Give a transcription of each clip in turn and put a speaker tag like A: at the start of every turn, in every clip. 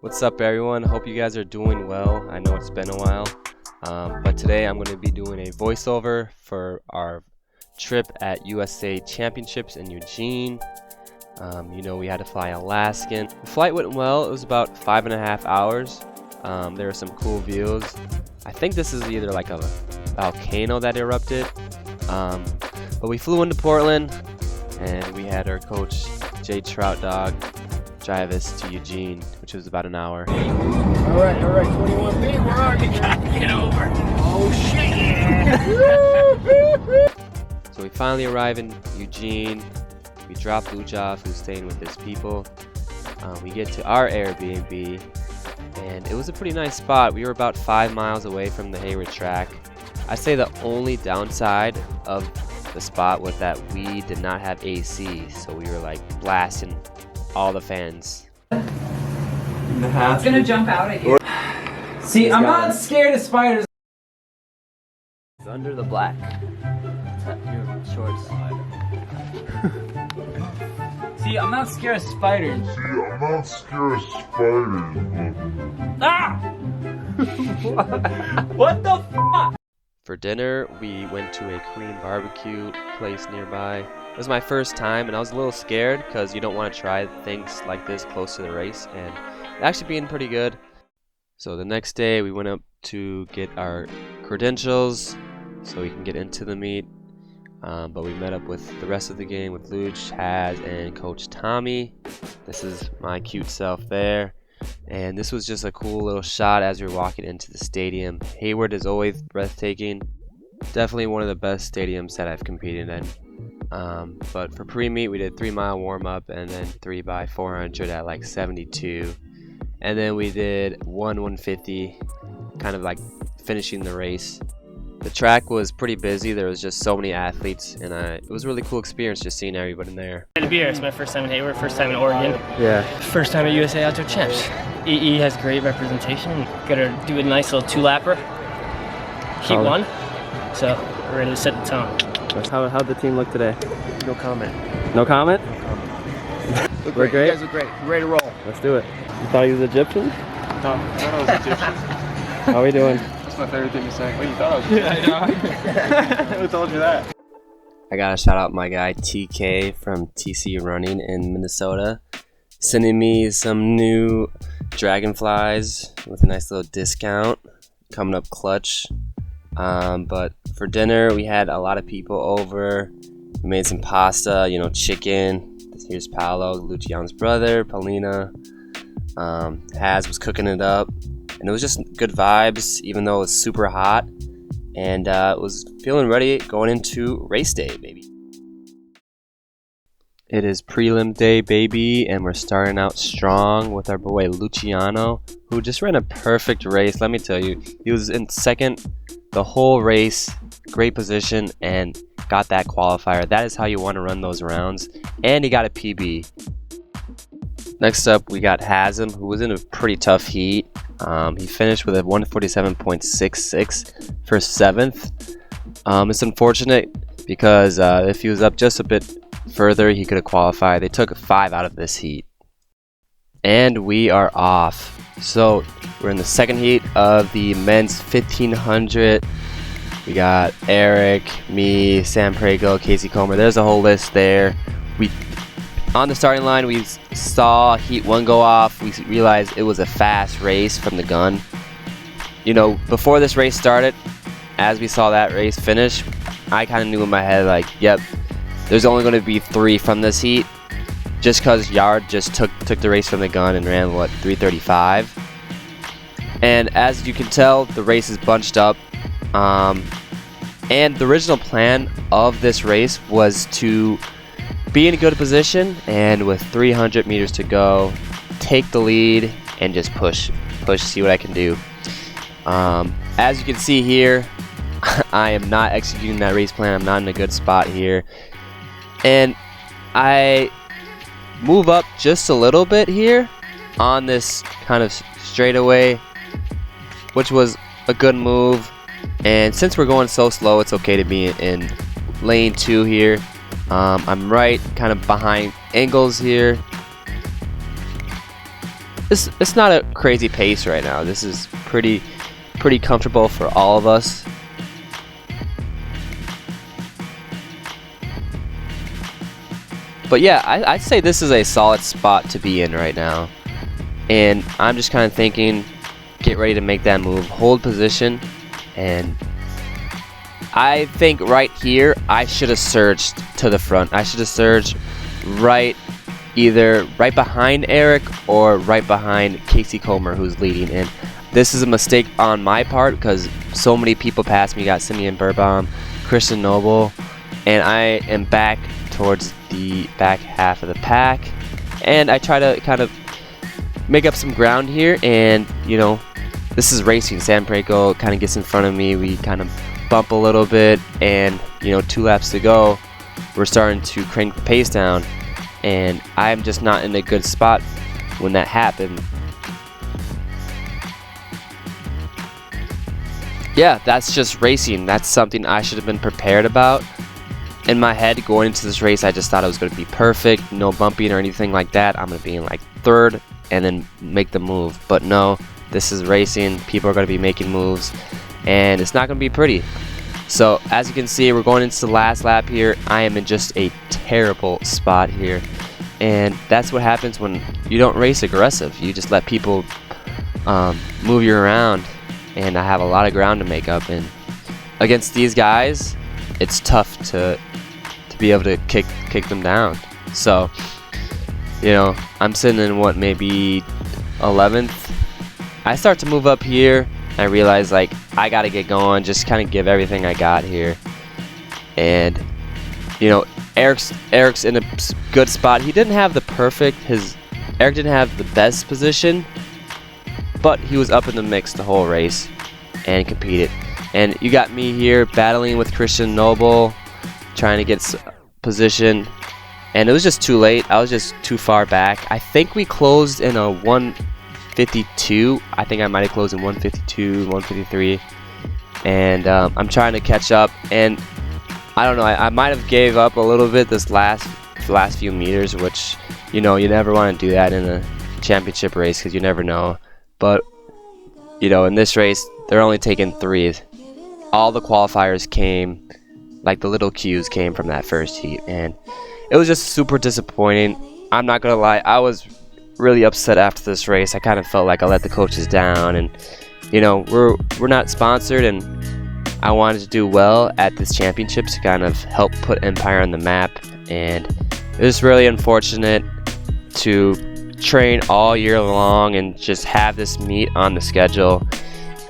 A: What's up, everyone? Hope you guys are doing well. I know it's been a while, but today I'm going to be doing a voiceover for our trip at USA Championships in Eugene. We had to fly Alaskan. The flight went well. It was about 5.5 hours. There were some cool views. I think this is either like a volcano that erupted, but we flew into Portland, and we had our coach Jay Trout Dog drive us to Eugene, which was about an hour.
B: All right, 21 feet, we're already trying to get over. Oh shit!
A: So we finally arrive in Eugene. We drop Luch off, who's staying with his people. We get to our Airbnb, and it was a pretty nice spot. We were about 5 miles away from the Hayward track. I'd say the only downside of the spot was that we did not have AC, so we were like blasting all the fans.
C: It's gonna jump out at you.
B: See, I'm not scared of spiders.
A: It's under the black. Your shorts.
B: See, I'm not scared of spiders. Ah! What the f?
A: For dinner, we went to a Korean barbecue place nearby. It was my first time, and I was a little scared because you don't want to try things like this close to the race, and it actually being pretty good. So the next day, we went up to get our credentials so we can get into the meet. But we met up with the rest of the gang with Luch, Haz, and Coach Tommy. This is my cute self there. And this was just a cool little shot as we were walking into the stadium. Hayward is always breathtaking. Definitely one of the best stadiums that I've competed in. But for pre-meet, we did 3-mile warm-up and then 3x400 at like 72. And then we did 150, kind of like finishing the race. The track was pretty busy. There was just so many athletes, and it was a really cool experience just seeing everybody in there.
D: Good to be here. It's my first time in Hayward, first time in Oregon.
A: Yeah.
D: First time at USA Outdoor Champs. EE has great representation. Gotta do a nice little 2-lapper. Heat one. So we're ready to set the tone.
A: How'd the team look today?
D: No comment.
A: No comment?
B: We're
A: great.
B: You guys look great. We're ready to roll.
A: Let's do it. You thought he was Egyptian?
E: No, I thought I was Egyptian.
A: How are we doing?
E: That's my favorite thing to say. What, you thought I was Egyptian? Yeah, I know. Who told you that?
A: I gotta shout out my guy TK from TC Running in Minnesota, sending me some new dragonflies with a nice little discount coming up clutch. But for dinner, we had a lot of people over. We made some pasta, chicken. Here's Paolo, Luciano's brother, Paulina. Haz was cooking it up, and it was just good vibes, even though it was super hot. And it was feeling ready going into race day, baby. It is prelim day, baby, and we're starting out strong with our boy Luciano, who just ran a perfect race. Let me tell you, he was in second the whole race, great position, and got that qualifier. That is how you want to run those rounds, and he got a PB. Next up, we got Hazem, who was in a pretty tough heat. He finished with a 147.66 for 7th. It's unfortunate because if he was up just a bit further, he could have qualified. They took 5 out of this heat. And we are off. So we're in the second heat of the men's 1500. We got Eric, me, Sam Prego, Casey Comer. There's a whole list there. On the starting line, we saw heat 1 go off. We realized it was a fast race from the gun. Before this race started, as we saw that race finish, I kind of knew in my head, like, yep, there's only going to be 3 from this heat. Just because Yard just took the race from the gun and ran, 3:35. And as you can tell, the race is bunched up. And the original plan of this race was to be in a good position, and with 300 meters to go, take the lead and just push, see what I can do. As you can see here, I am not executing that race plan. I'm not in a good spot here, and I move up just a little bit here on this kind of straightaway, which was a good move. And since we're going so slow, it's okay to be in lane 2 here. I'm right kind of behind Engels here. it's not a crazy pace right now. This is pretty comfortable for all of us. But yeah, I'd say this is a solid spot to be in right now. And I'm just kind of thinking, get ready to make that move, hold position, and I think right here I should have surged to the front. I should have surged either right behind Eric or right behind Casey Comer, who's leading. And this is a mistake on my part because so many people passed me. You got Simeon Burbaum, Christian Noble, and I am back towards the back half of the pack. And I try to kind of make up some ground here, and you know, this is racing. Sam Preko kind of gets in front of me. We kind of bump a little bit, and you know, 2 laps to go, we're starting to crank the pace down, and I'm just not in a good spot when that happened. Yeah, that's just racing. That's something I should have been prepared about. In my head going into this race, I just thought it was going to be perfect, no bumping or anything like that. I'm going to be in like 3rd and then make the move. But no, this is racing. People are going to be making moves, and it's not going to be pretty. So as you can see, we're going into the last lap here. I am in just a terrible spot here, and that's what happens when you don't race aggressive. You just let people move you around, and I have a lot of ground to make up. And against these guys, it's tough to be able to kick them down. So, you know, I'm sitting in what, maybe 11th. I start to move up here. I realize like I gotta get going, just kind of give everything I got here. And you know, Eric's in a good spot. He didn't have the Eric didn't have the best position, but he was up in the mix the whole race and competed. And you got me here battling with Christian Noble, trying to get position, and it was just too late. I was just too far back. I think we closed in a 152. I think I might have closed in 152, 153, and I'm trying to catch up. And I don't know, I might have gave up a little bit this last few meters, which, you know, you never want to do that in a championship race because you never know. But you know, in this race, they're only taking 3. All the qualifiers came, like the little cues came from that first heat, and it was just super disappointing. I'm not gonna lie, I was really upset after this race. I kind of felt like I let the coaches down, and you know, we're not sponsored, and I wanted to do well at this championship to kind of help put Empire on the map. And it was really unfortunate to train all year long and just have this meet on the schedule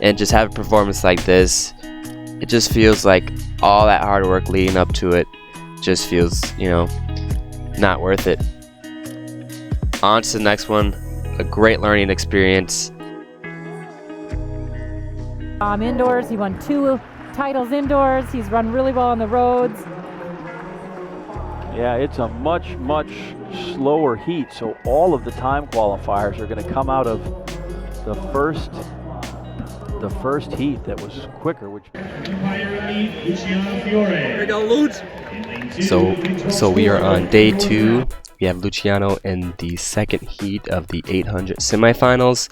A: and just have a performance like this. It just feels like all that hard work leading up to it just feels, you know, not worth it. On to the next one. A great learning experience.
F: Indoors, he won 2 titles indoors. He's run really well on the roads.
G: Yeah, it's a much slower heat, so all of the time qualifiers are going to come out of the first heat that was quicker. Which
B: Here we go, Luch.
A: So we are on day 2. We have Luciano in the second heat of the 800 semifinals.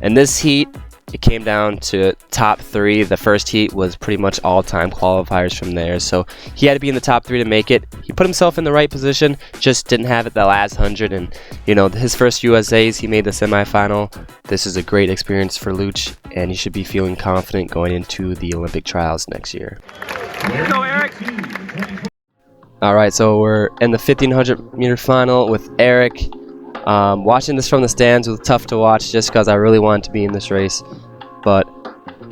A: In this heat, it came down to top 3. The first heat was pretty much all-time qualifiers from there, so he had to be in the top 3 to make it. He put himself in the right position, just didn't have it the last 100. And you know, his first USAs, he made the semifinal. This is a great experience for Luch, and he should be feeling confident going into the Olympic trials next year.
B: Here we go, Eric.
A: Alright, so we're in the 1500 meter final with Eric. Watching this from the stands was tough to watch just because I really wanted to be in this race. But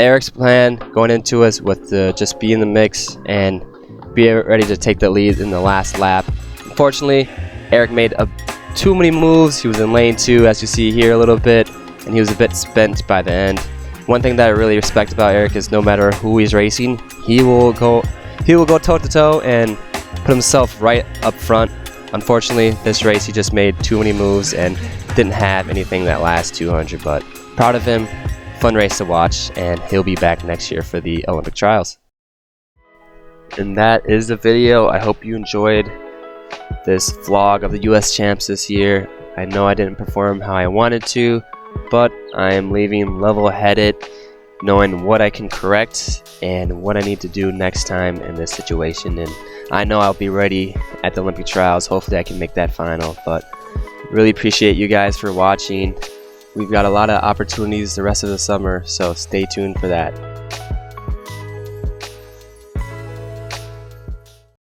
A: Eric's plan going into us was to just be in the mix and be ready to take the lead in the last lap. Unfortunately, Eric made too many moves. He was in lane 2, as you see here a little bit, and he was a bit spent by the end. One thing that I really respect about Eric is no matter who he's racing, he will go toe to toe and put himself right up front. Unfortunately, this race he just made too many moves and didn't have anything that last 200, but proud of him. Fun race to watch, and he'll be back next year for the Olympic trials. And that is the video. I hope you enjoyed this vlog of the US Champs this year. I know I didn't perform how I wanted to, but I am leaving level-headed, knowing what I can correct and what I need to do next time in this situation. And I know I'll be ready at the Olympic trials. Hopefully I can make that final. But really appreciate you guys for watching. We've got a lot of opportunities the rest of the summer, so stay tuned for that.